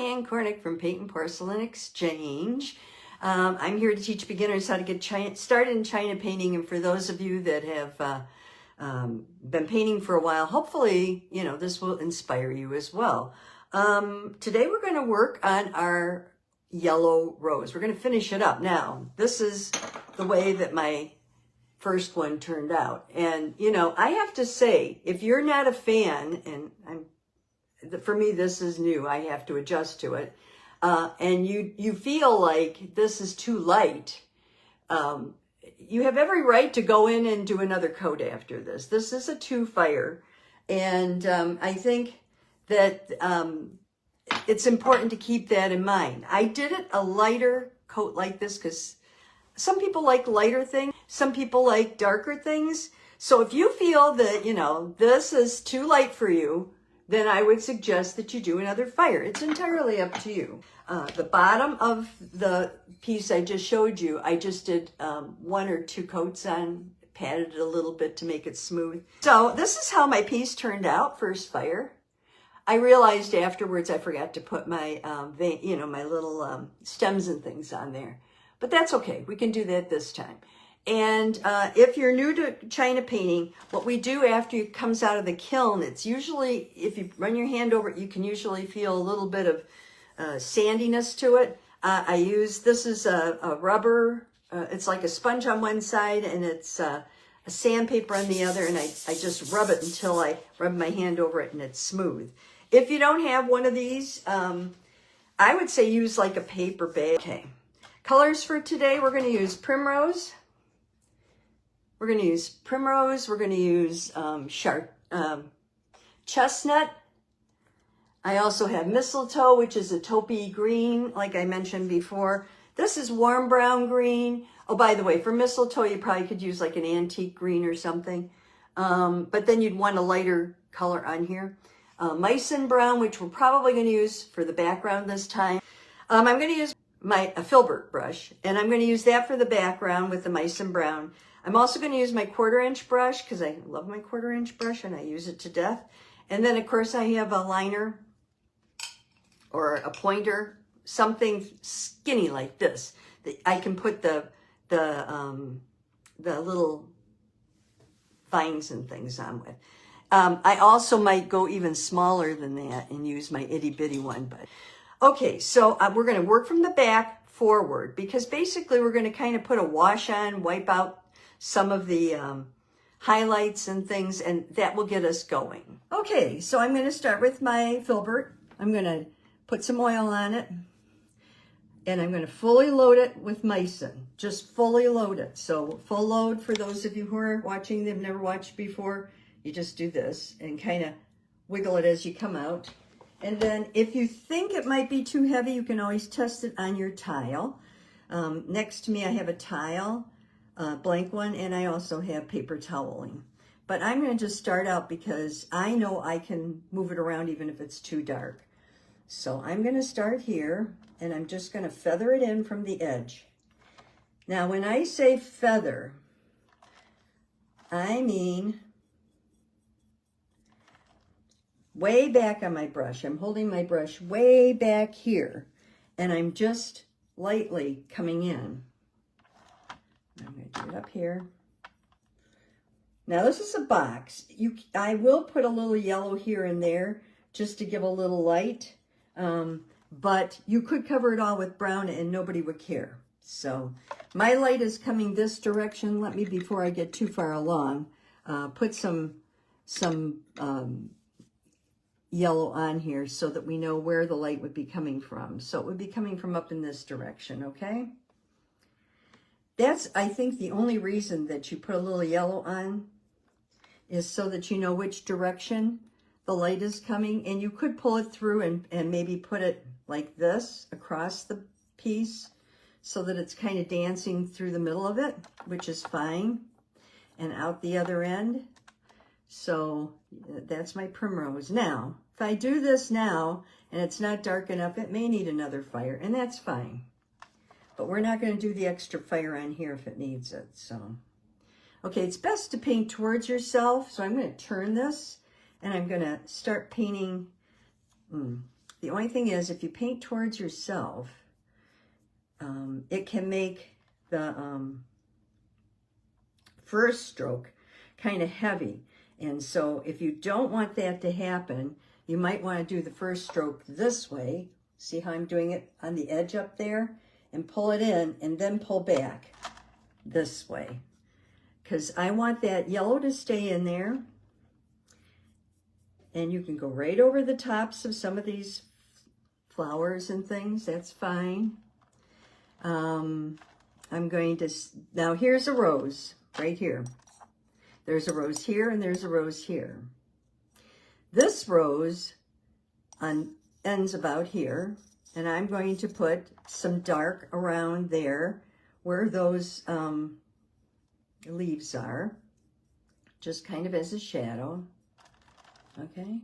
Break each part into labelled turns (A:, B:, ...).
A: Diane Cornick from Paint and Porcelain Exchange. I'm here to teach beginners how to get started in China painting, and for those of you that have been painting for a while, hopefully, this will inspire you as well. Today we're going to work on our yellow rose. We're going to finish it up. Now, this is the way that my first one turned out. And, I have to say, if you're not a fan, and for me, this is new, I have to adjust to it, and you feel like this is too light, you have every right to go in and do another coat after this. This is a 2-fire, and I think that it's important to keep that in mind. I did it a lighter coat like this because some people like lighter things, some people like darker things. So if you feel that, this is too light for you, then I would suggest that you do another fire. It's entirely up to you. The bottom of the piece I just showed you, I just did 1 or 2 coats on, patted it a little bit to make it smooth. So this is how my piece turned out, first fire. I realized afterwards I forgot to put my, my little stems and things on there. But that's okay. We can do that this time. And if you're new to China painting, what we do after it comes out of the kiln, it's usually, if you run your hand over it, you can usually feel a little bit of sandiness to it. This is a rubber, it's like a sponge on one side, and it's a sandpaper on the other, and I just rub it until I rub my hand over it and it's smooth. If you don't have one of these, I would say use like a paper bag. Okay, colors for today, we're going to use primrose. We're going to use primrose. We're going to use chestnut. I also have mistletoe, which is a taupey green, like I mentioned before. This is warm brown green. Oh, by the way, for mistletoe, you probably could use like an antique green or something. But then you'd want a lighter color on here. Meissen brown, which we're probably going to use for the background this time. I'm going to use a filbert brush, and I'm going to use that for the background with the Meissen brown. I'm also going to use my 1/4-inch brush because I love my 1/4-inch brush and I use it to death. And then, of course, I have a liner or a pointer, something skinny like this that I can put the little vines and things on with. I also might go even smaller than that and use my itty-bitty one. But okay, so we're going to work from the back forward because basically we're going to kind of put a wash on, wipe out some of the highlights and things, and that will get us going. Okay, so I'm going to start with my filbert. I'm going to put some oil on it, and I'm going to fully load it with Meissen. Just fully load it. So full load, for those of you who are watching, they've never watched before, you just do this and kind of wiggle it as you come out. And then if you think it might be too heavy, you can always test it on your tile. Next to me, I have a tile, blank one, and I also have paper toweling. But I'm going to just start out because I know I can move it around even if it's too dark. So I'm going to start here, and I'm just going to feather it in from the edge. Now, when I say feather, I mean way back on my brush. I'm holding my brush way back here, and I'm just lightly coming in. I'm going to do it up here. Now this is a box. I will put a little yellow here and there just to give a little light, but you could cover it all with brown and nobody would care. So my light is coming this direction. Let me, before I get too far along, put some yellow on here so that we know where the light would be coming from. So it would be coming from up in this direction, okay? That's, I think, the only reason that you put a little yellow on is so that you know which direction the light is coming. And you could pull it through and maybe put it like this across the piece so that it's kind of dancing through the middle of it, which is fine, and out the other end. So that's my primrose. Now, if I do this now and it's not dark enough, it may need another fire, and that's fine. But we're not going to do the extra fire on here if it needs it. So, okay, it's best to paint towards yourself. So I'm going to turn this, and I'm going to start painting the The only thing is, if you paint towards yourself, it can make the first stroke kind of heavy. And so if you don't want that to happen, you might want to do the first stroke this way. See how I'm doing it on the edge up there? And pull it in and then pull back this way. Because I want that yellow to stay in there. And you can go right over the tops of some of these flowers and things. That's fine. I'm going to, now here's a rose right here. There's a rose here and there's a rose here. This rose ends about here, and I'm going to put some dark around there where those leaves are, just kind of as a shadow. Okay,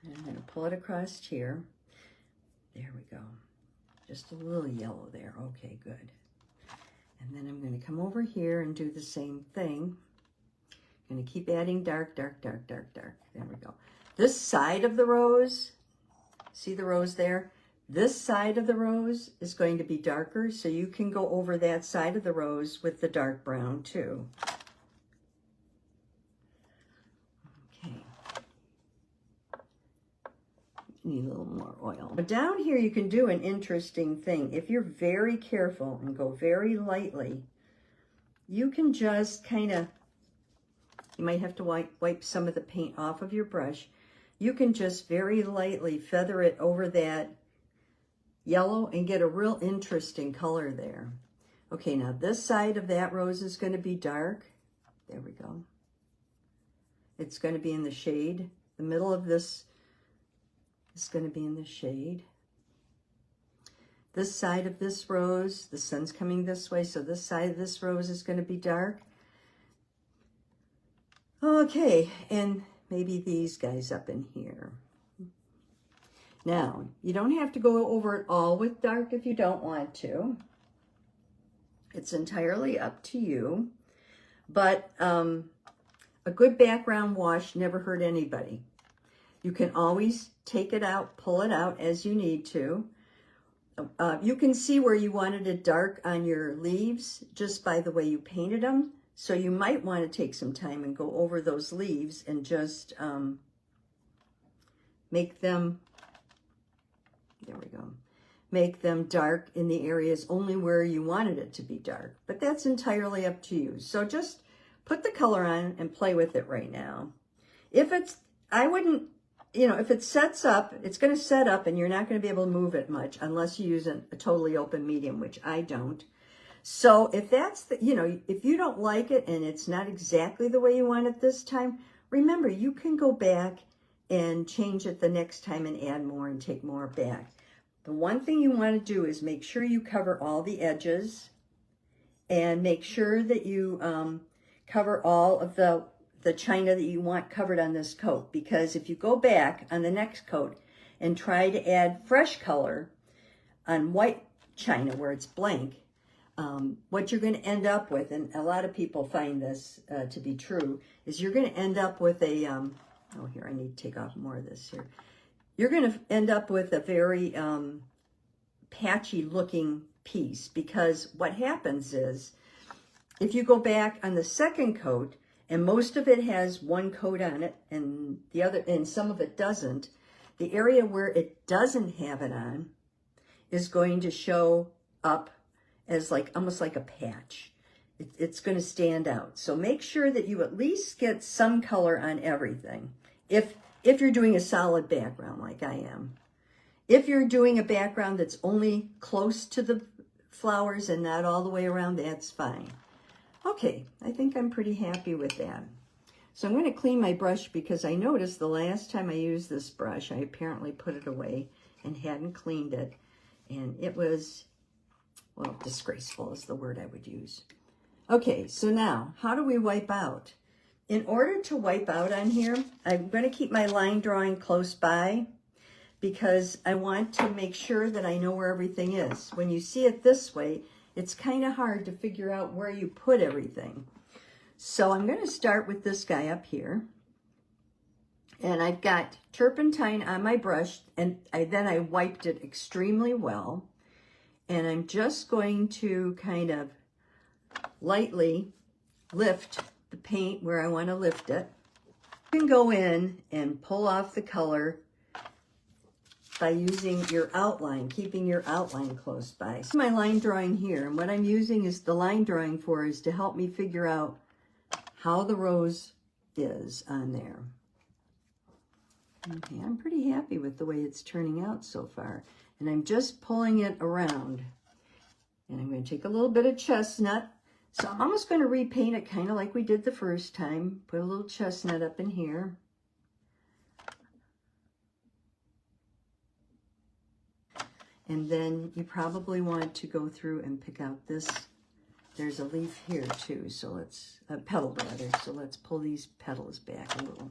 A: and I'm going to pull it across here. There we go. Just a little yellow there. Okay, good. And then I'm going to come over here and do the same thing. I'm going to keep adding dark, dark, dark, dark, dark. There we go. This side of the rose, see the rose there? This side of the rose is going to be darker, so you can go over that side of the rose with the dark brown too. Okay. Need a little more oil. But down here you can do an interesting thing. If you're very careful and go very lightly, you can just kind of, you might have to wipe some of the paint off of your brush. You can just very lightly feather it over that yellow and get a real interesting color there. Okay, now this side of that rose is going to be dark. There we go. It's going to be in the shade. The middle of this is going to be in the shade. This side of this rose, the sun's coming this way, so this side of this rose is going to be dark. Okay, and maybe these guys up in here. Now, you don't have to go over it all with dark if you don't want to. It's entirely up to you. But a good background wash never hurt anybody. You can always take it out, pull it out as you need to. You can see where you wanted it dark on your leaves just by the way you painted them. So you might want to take some time and go over those leaves and just make them, there we go, make them dark in the areas only where you wanted it to be dark. But that's entirely up to you. So just put the color on and play with it right now. If it's, I wouldn't, you know, if it sets up, it's going to set up and you're not going to be able to move it much unless you use a totally open medium, which I don't. So if that's the, you know, if you don't like it and it's not exactly the way you want it this time, remember you can go back and change it the next time and add more and take more back. The one thing you want to do is make sure you cover all the edges and make sure that you cover all of the china that you want covered on this coat, because if you go back on the next coat and try to add fresh color on white china where it's blank, what you're going to end up with, and a lot of people find this to be true, is you're going to end up with a, oh here, I need to take off more of this here. You're going to end up with a very patchy looking piece, because what happens is, if you go back on the second coat, and most of it has one coat on it, and the other, and some of it doesn't, the area where it doesn't have it on is going to show up as like almost like a patch. It's going to stand out. So make sure that you at least get some color on everything. If you're doing a solid background like I am. If you're doing a background that's only close to the flowers and not all the way around, that's fine. Okay, I think I'm pretty happy with that. So I'm going to clean my brush because I noticed the last time I used this brush, I apparently put it away and hadn't cleaned it. And it was, well, disgraceful is the word I would use. Okay, so now, how do we wipe out? In order to wipe out on here, I'm going to keep my line drawing close by because I want to make sure that I know where everything is. When you see it this way, it's kind of hard to figure out where you put everything. So I'm going to start with this guy up here. And I've got turpentine on my brush, and then I wiped it extremely well. And I'm just going to kind of lightly lift the paint where I want to lift it. You can go in and pull off the color by using your outline, keeping your outline close by. So my line drawing here, and what I'm using is the line drawing for is to help me figure out how the rose is on there. Okay, I'm pretty happy with the way it's turning out so far. And I'm just pulling it around. And I'm going to take a little bit of chestnut. So I'm almost going to repaint it kind of like we did the first time. Put a little chestnut up in here. And then you probably want to go through and pick out this. There's a leaf here too, so let's, a petal rather, so let's pull these petals back a little.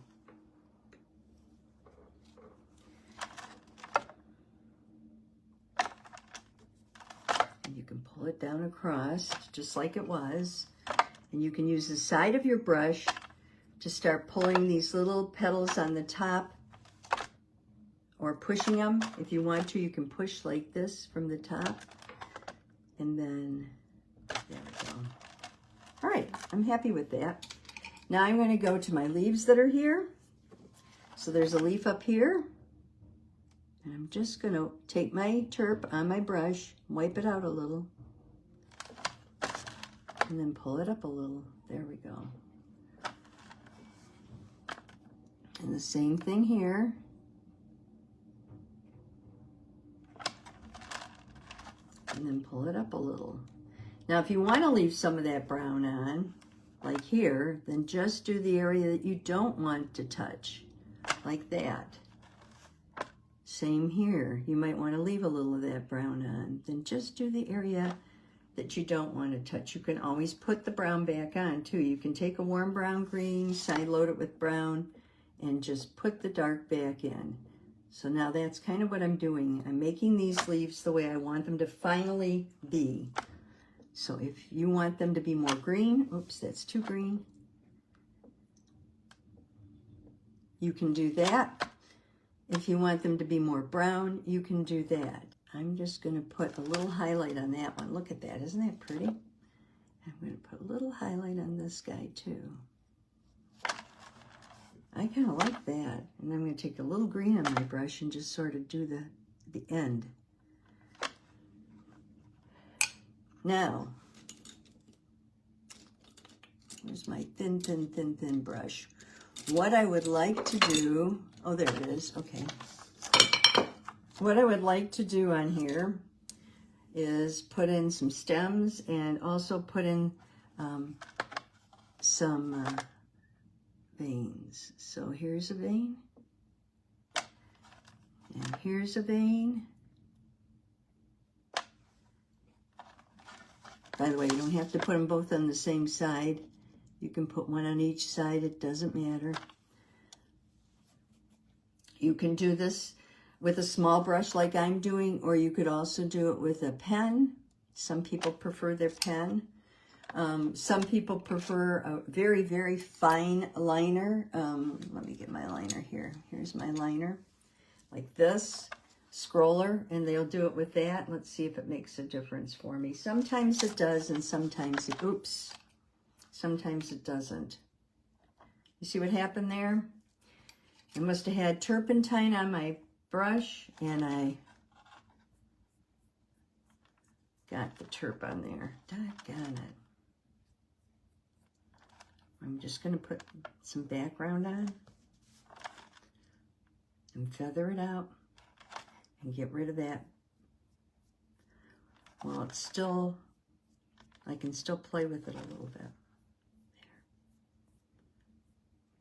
A: And you can pull it down across just like it was. And you can use the side of your brush to start pulling these little petals on the top, or pushing them. If you want to, you can push like this from the top. And then, there we go. All right, I'm happy with that. Now I'm going to go to my leaves that are here. So there's a leaf up here. And I'm just going to take my turp on my brush, wipe it out a little, and then pull it up a little. There we go. And the same thing here. And then pull it up a little. Now, if you want to leave some of that brown on, like here, then just do the area that you don't want to touch, like that. Same here. You might want to leave a little of that brown on. Then just do the area that you don't want to touch. You can always put the brown back on, too. You can take a warm brown green, side load it with brown, and just put the dark back in. So now that's kind of what I'm doing. I'm making these leaves the way I want them to finally be. So if you want them to be more green, oops, that's too green. You can do that. If you want them to be more brown, you can do that. I'm just going to put a little highlight on that one. Look at that. Isn't that pretty? I'm going to put a little highlight on this guy too. I kind of like that. And I'm going to take a little green on my brush and just sort of do the end. Now, here's my thin brush. What I would like to do, oh, there it is, okay. What I would like to do on here is put in some stems and also put in some veins. So here's a vein, and here's a vein. By the way, you don't have to put them both on the same side. You can put one on each side, it doesn't matter. You can do this with a small brush like I'm doing, or you could also do it with a pen. Some people prefer their pen. Some people prefer a very, very fine liner. Let me get my liner here. Here's my liner, like this, scroller, and they'll do it with that. Let's see if it makes a difference for me. Sometimes it does, and sometimes it, oops, sometimes it doesn't. You see what happened there? I must have had turpentine on my brush, and I got the turp on there. Doggone it. I'm just going to put some background on and feather it out and get rid of that. Well, it's still, I can still play with it a little bit.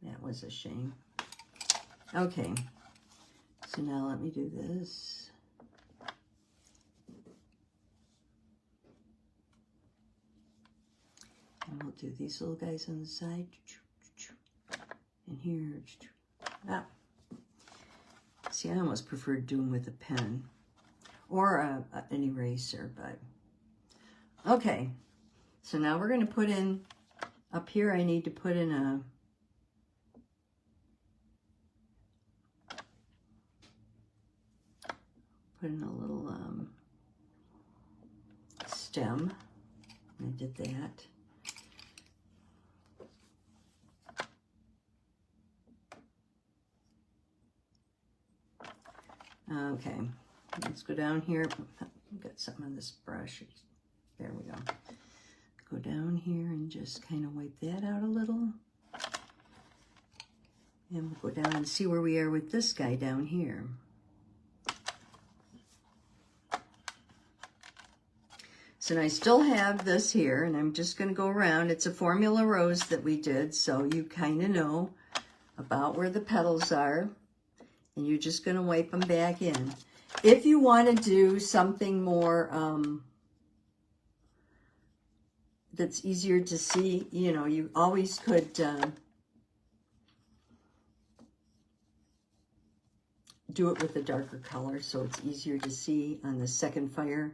A: There. That was a shame. Okay, so now let me do this. And we'll do these little guys on the side. And here. Ah. See, I almost prefer to do them with a pen or an eraser, but okay. So now we're going to put in, up here I need to put in put in a little stem. I did that. Okay, let's go down here. I've got something on this brush. There we go. Go down here and just kind of wipe that out a little. And we'll go down and see where we are with this guy down here. So now I still have this here, and I'm just going to go around. It's a formula rose that we did, so you kind of know about where the petals are. And you're just going to wipe them back in. If you want to do something more that's easier to see, you know, you always could do it with a darker color so it's easier to see on the second fire.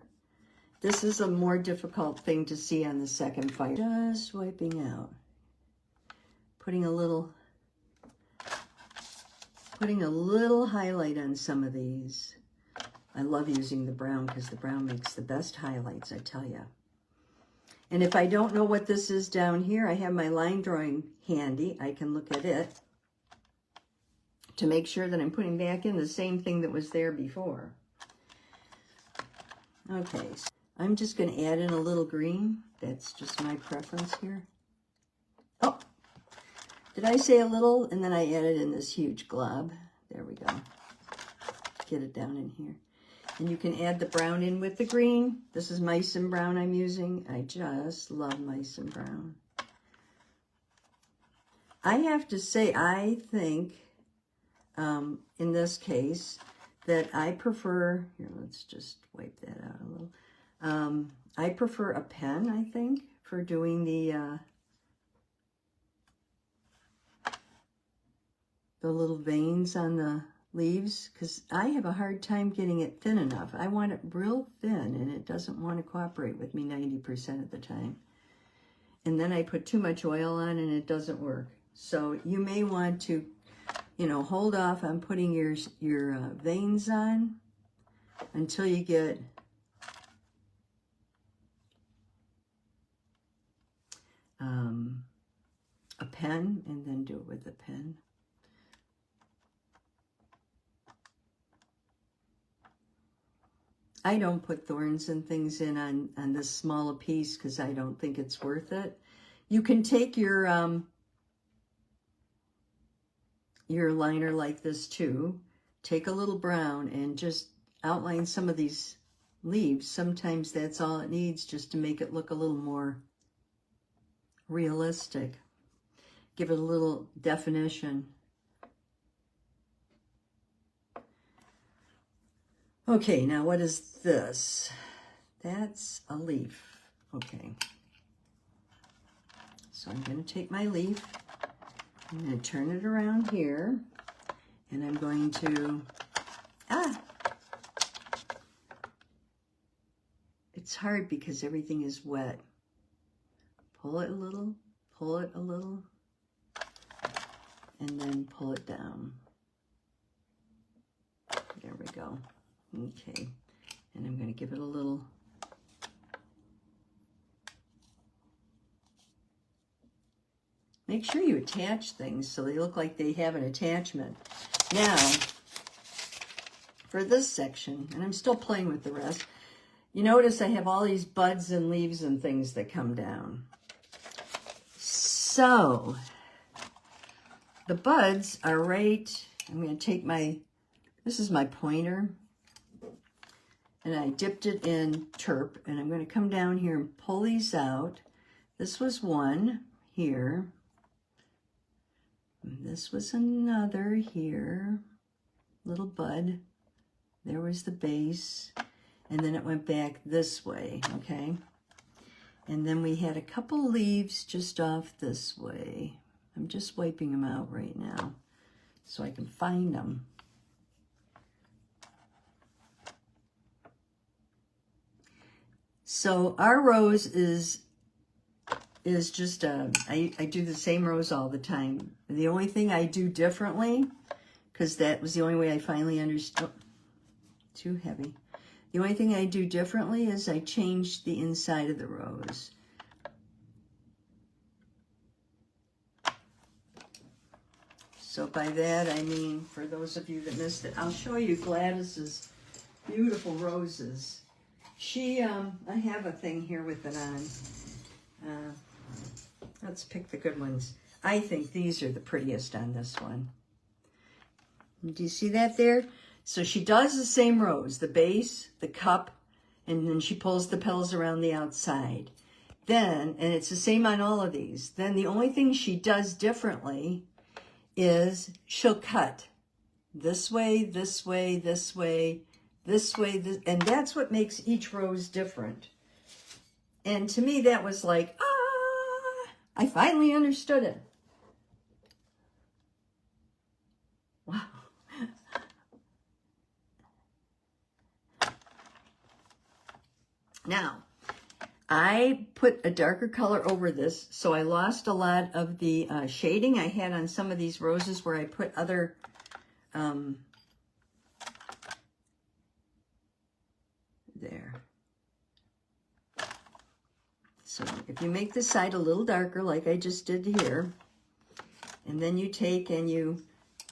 A: This is a more difficult thing to see on the second fire. Just wiping out. Putting a little highlight on some of these. I love using the brown because the brown makes the best highlights, I tell you. And if I don't know what this is down here, I have my line drawing handy. I can look at it to make sure that I'm putting back in the same thing that was there before. Okay, so I'm just going to add in a little green. That's just my preference here. Oh, did I say a little? And then I added in this huge glob. There we go. Get it down in here. And you can add the brown in with the green. This is mice and brown I'm using. I just love mice and brown. I have to say, I think, in this case, that I prefer, here, let's just wipe that out a little. I prefer a pen, I think, for doing the little veins on the leaves, because I have a hard time getting it thin enough. I want it real thin, and it doesn't want to cooperate with me 90% of the time. And then I put too much oil on, and it doesn't work. So you may want to, you know, hold off on putting your veins on until you get a pen, and then do it with a pen. I don't put thorns and things in on this small a piece because I don't think it's worth it. You can take your liner like this too. Take a little brown and just outline some of these leaves. Sometimes that's all it needs, just to make it look a little more realistic. Give it a little definition. Okay, now what is this? That's a leaf. Okay. So I'm going to take my leaf, I'm going to turn it around here, and I'm going to, it's hard because everything is wet. Pull it a little, and then pull it down. There we go. Okay, and I'm going to give it a little. Make sure you attach things so they look like they have an attachment. Now, for this section, and I'm still playing with the rest, you notice I have all these buds and leaves and things that come down. So, the buds are right, I'm going to take this is my pointer, and I dipped it in Terp, and I'm going to come down here and pull these out. This was one here. And this was another here. Little bud. There was the base. And then it went back this way, okay? And then we had a couple leaves just off this way. I'm just wiping them out right now so I can find them. So our rose is just I do the same rose all the time. The only thing I do differently, because that was the only way I finally understood. too heavy. The only thing I do differently is I change the inside of the rose. So by that I mean, for those of you that missed it, I'll show you Gladys's beautiful roses. She, I have a thing here with it on. Let's pick the good ones. I think these are the prettiest on this one. Do you see that there? So she does the same rose, the base, the cup, and then she pulls the petals around the outside. Then, and it's the same on all of these, then the only thing she does differently is she'll cut this way, this way, this way, this way, this, and that's what makes each rose different. And to me, that was like, I finally understood it. Wow. Now, I put a darker color over this, so I lost a lot of the shading I had on some of these roses where I put other there. So if you make the side a little darker, like I just did here, and then you take and you,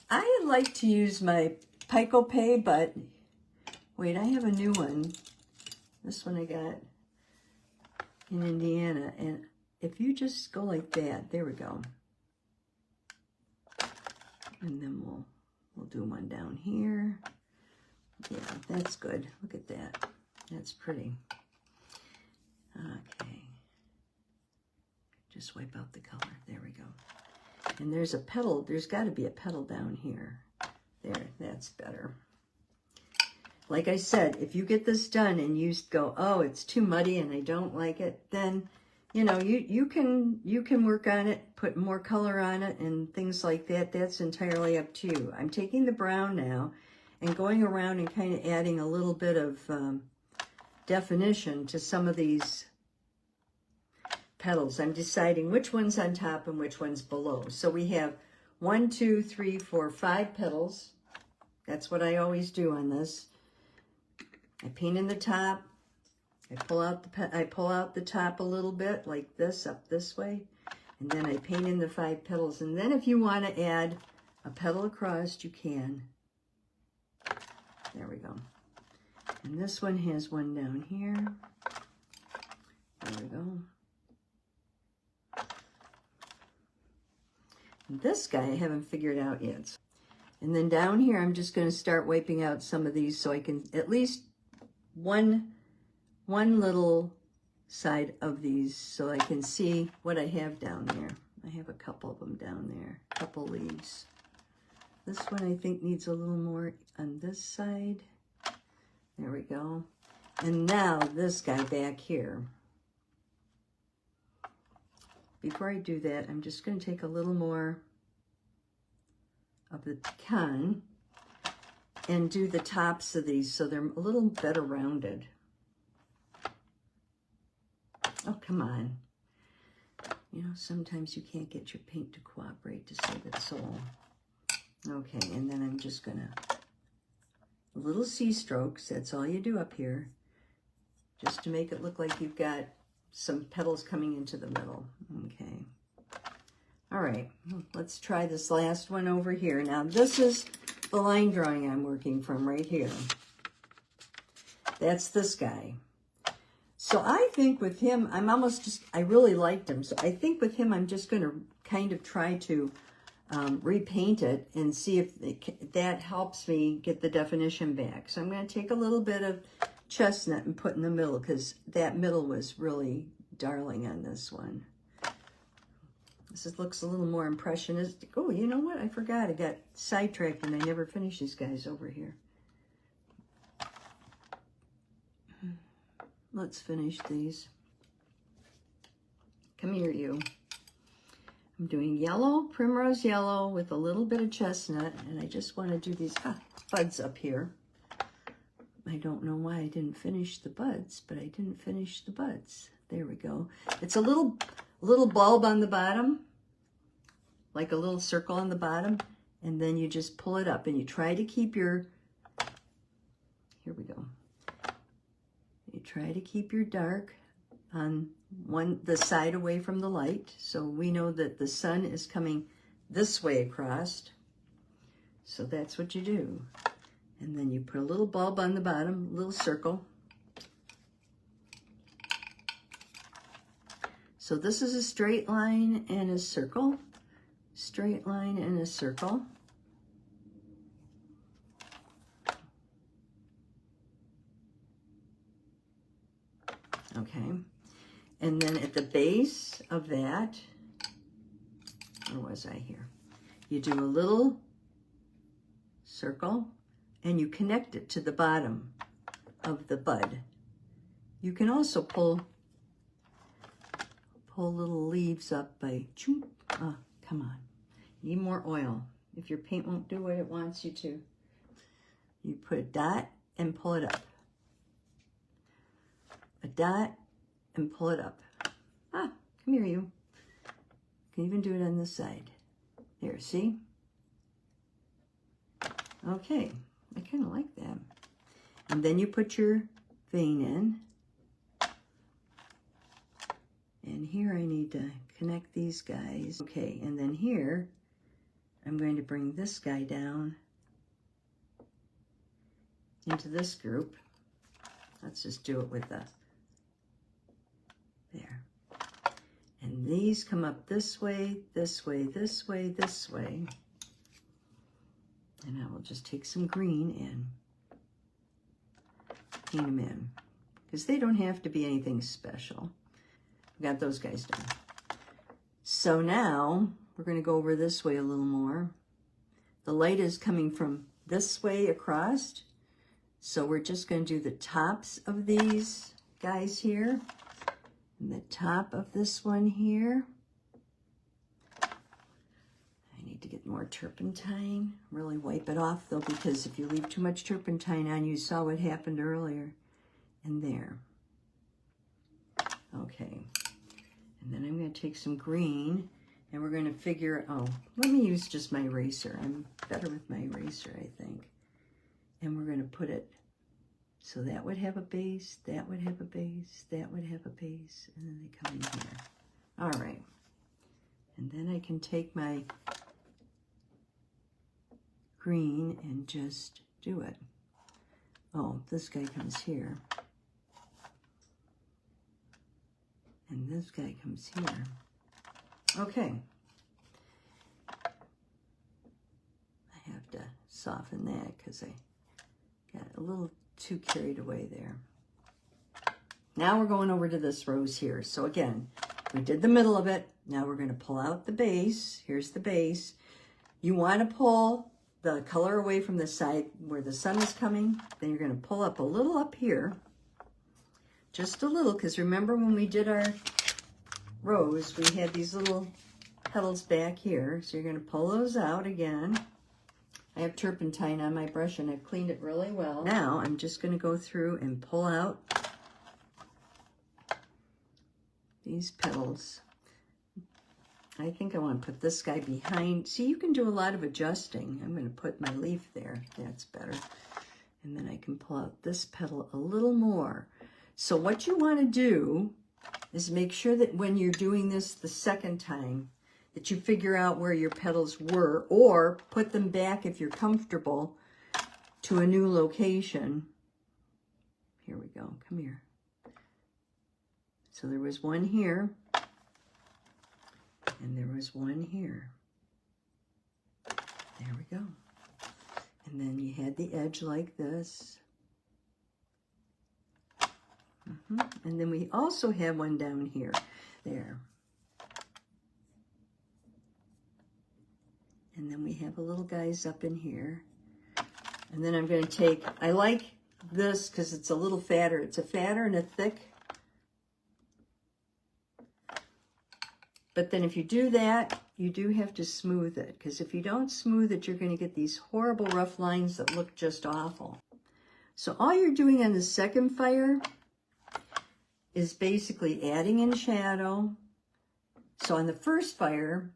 A: I like to use my Paintnporcelain, but wait, I have a new one. This one I got in Indiana, and if you just go like that, there we go. And then we'll do one down here. Yeah, that's good. Look at that. That's pretty. Okay. Just wipe out the color. There we go. And there's a petal. There's got to be a petal down here. There, that's better. Like I said, if you get this done and you go, oh, it's too muddy and I don't like it, then, you know, you can work on it, put more color on it and things like that. That's entirely up to you. I'm taking the brown now and going around and kind of adding a little bit of definition to some of these petals. I'm deciding which one's on top and which one's below. So we have 1, 2, 3, 4, 5 petals. That's what I always do on this. I paint in the top. I pull out the top a little bit like this, up this way, and then I paint in the 5 petals. And then if you want to add a petal across, you can. There we go. And this one has one down here. There we go. And this guy I haven't figured out yet. And then down here, I'm just going to start wiping out some of these so I can at least one little side of these so I can see what I have down there. I have a couple of them down there, a couple leaves. This one I think needs a little more on this side. There we go. And now this guy back here. Before I do that, I'm just going to take a little more of the pecan and do the tops of these so they're a little better rounded. Oh, come on. You know, sometimes you can't get your paint to cooperate to save its soul. Okay, and then I'm just gonna, little C strokes, that's all you do up here, just to make it look like you've got some petals coming into the middle. Okay. All right, let's try this last one over here. Now, this is the line drawing I'm working from right here. That's this guy. So I think with him, I really liked him. So I think with him, I'm just going to kind of try to repaint it and see if that helps me get the definition back. So I'm going to take a little bit of chestnut and put in the middle because that middle was really darling on this one. This looks a little more impressionistic. Oh, you know what? I forgot. I got sidetracked and I never finished these guys over here. Let's finish these. Come here, you. I'm doing yellow, primrose yellow with a little bit of chestnut, and I just want to do these buds up here. I don't know why I didn't finish the buds, but I didn't finish the buds. There we go. It's a little bulb on the bottom, like a little circle on the bottom, and then you just pull it up, and you try to keep your, here we go. You try to keep your dark on the side away from the light. So we know that the sun is coming this way across. So that's what you do. And then you put a little bulb on the bottom, a little circle. So this is a straight line and a circle. Straight line and a circle. Okay. And then at the base of that, where was I here? You do a little circle and you connect it to the bottom of the bud. You can also pull little leaves up by, oh, come on. You need more oil. If your paint won't do what it wants you to, you put a dot and pull it up. A dot and pull it up. Ah, come here, you. You can even do it on this side. There, see? Okay, I kind of like that. And then you put your vein in. And here I need to connect these guys. Okay, and then here, I'm going to bring this guy down into this group. Let's just do it with the, there. And these come up this way, this way, this way, this way. And I will just take some green and paint them in, because they don't have to be anything special. Got those guys done. So now we're going to go over this way a little more. The light is coming from this way across. So we're just going to do the tops of these guys here. And the top of this one here. I need to get more turpentine. Really wipe it off though, because if you leave too much turpentine on, you saw what happened earlier. And there. Okay. And then I'm going to take some green, and we're going to figure, oh, let me use just my eraser. I'm better with my eraser, I think. And we're going to put it, so that would have a base, that would have a base, that would have a base, and then they come in here. All right. And then I can take my green and just do it. Oh, this guy comes here. And this guy comes here. Okay. I have to soften that because I got a little too carried away there. Now we're going over to this rose here. So again, we did the middle of it. Now we're going to pull out the base. Here's the base. You want to pull the color away from the side where the sun is coming. Then you're going to pull up a little up here. Just a little, because remember when we did our rose, we had these little petals back here. So you're going to pull those out again. I have turpentine on my brush and I've cleaned it really well. Now I'm just going to go through and pull out these petals. I think I want to put this guy behind. See, you can do a lot of adjusting. I'm going to put my leaf there. That's better. And then I can pull out this petal a little more. So what you want to do is make sure that when you're doing this the second time, that you figure out where your petals were, or put them back if you're comfortable to a new location. Here we go. Come here. So there was one here, and there was one here. There we go. And then you had the edge like this. And then we also have one down here. There. And then we have a little guys up in here. And then I'm going to take, I like this because it's a little fatter. It's a fatter and a thick. But then if you do that, you do have to smooth it. Because if you don't smooth it, you're going to get these horrible rough lines that look just awful. So all you're doing on the second fire is basically adding in shadow. So on the first fire,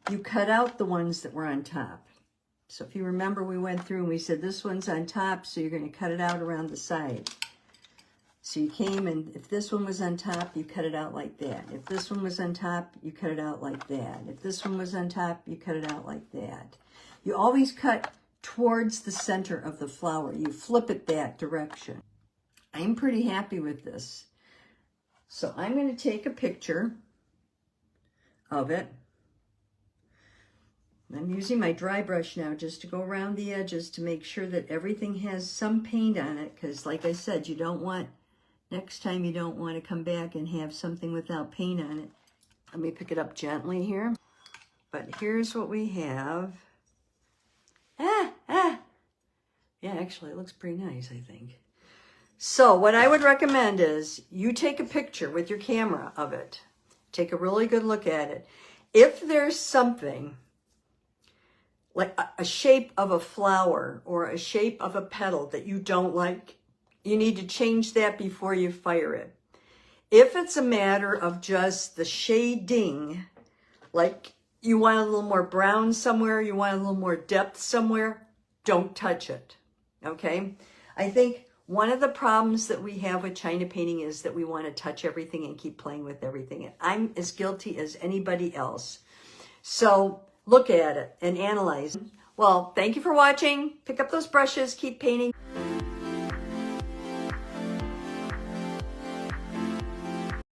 A: you cut out the ones that were on top. So if you remember, we went through and we said this one's on top, so you're going to cut it out around the side. So you came and if this one was on top, you cut it out like that. If this one was on top, you cut it out like that. If this one was on top, you cut it out like that. You always cut towards the center of the flower. You flip it that direction. I'm pretty happy with this. So I'm going to take a picture of it. I'm using my dry brush now just to go around the edges to make sure that everything has some paint on it, because like I said, you don't want, next time you don't want to come back and have something without paint on it. Let me pick it up gently here. But here's what we have. Yeah, actually it looks pretty nice, I think. So what I would recommend is you take a picture with your camera of it. Take a really good look at it. If there's something like a shape of a flower or a shape of a petal that you don't like, you need to change that before you fire it. If it's a matter of just the shading, like you want a little more brown somewhere, you want a little more depth somewhere, don't touch it, okay? I think one of the problems that we have with China painting is that we want to touch everything and keep playing with everything. I'm as guilty as anybody else. So look at it and analyze. Well, thank you for watching. Pick up those brushes, keep painting.